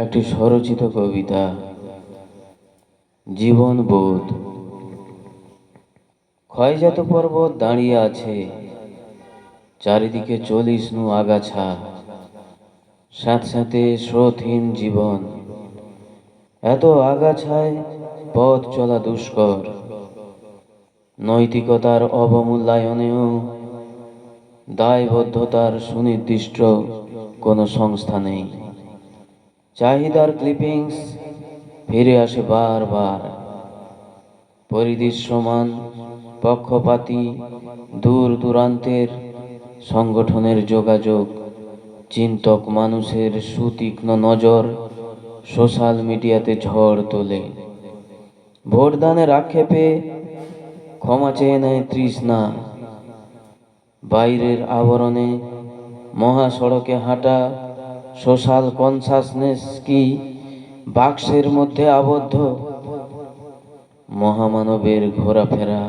একটি স্বরচিত কবিতা, জীবনবোধ। ক্ষয়জাত পর্বত দাঁড়িয়ে আছে, চারিদিকে চলিষ্ণু আগাছা, স্যাঁতে স্যাঁতে স্রোতহীন জীবন। এত আগাছায় পথ চলা দুষ্কর, নৈতিকতার অবমূল্যায়নেও দায়বদ্ধতার সুনির্দিষ্ট কোনো সংস্থা নেই। চাহিদার ক্লিপিংস ফিরে আসে বারবার, পরিদৃশ্যমান, পক্ষপাতী, দূর দূরান্তের সংগঠনের যোগাযোগ, চিন্তক মানুষের সুতীক্ষ্ণ নজর সোশ্যাল মিডিয়াতে ঝড় তোলে। ভোটদানের আক্ষেপে ক্ষমা চেয়ে নেয় তৃষ্ণা, বাইরের আবরণে মহাসড়কে হাঁটা সোশ্যাল কনসাসনেস কি বাক্সের মধ্যে আবদ্ধ? মহামানবের ঘোরাফেরা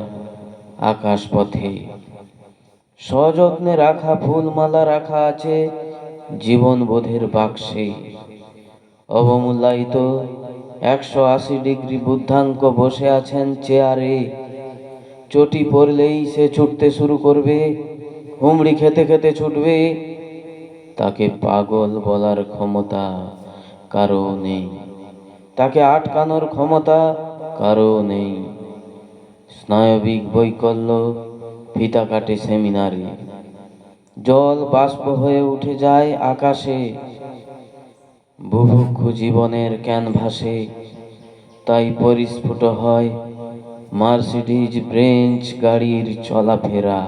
আকাশপথে, সযত্নে রাখা ফুলমালা রাখা আছে জীবনবোধের বাক্সে। অবমূল্যায়িত 180 ডিগ্রি বুদ্ধাঙ্ক বসে আছেন চেয়ারে, চটি পড়লেই সে ছুটতে শুরু করবে, হুমড়ি খেতে খেতে ছুটবে। তাকে পাগল বলার ক্ষমতা কারো নেই, তাকে আটকানোর ক্ষমতা কারো নেই। স্নায়বিক বৈকল্য ফিতা কাটে সেমিনারে, জল বাষ্প হয়ে উঠে যায় আকাশে, বুভুক্ষু জীবনের ক্যানভাসে। তাই পরিস্ফুট হয় মার্সিডিজ ব্রেঞ্চ গাড়ির চলাফেরা।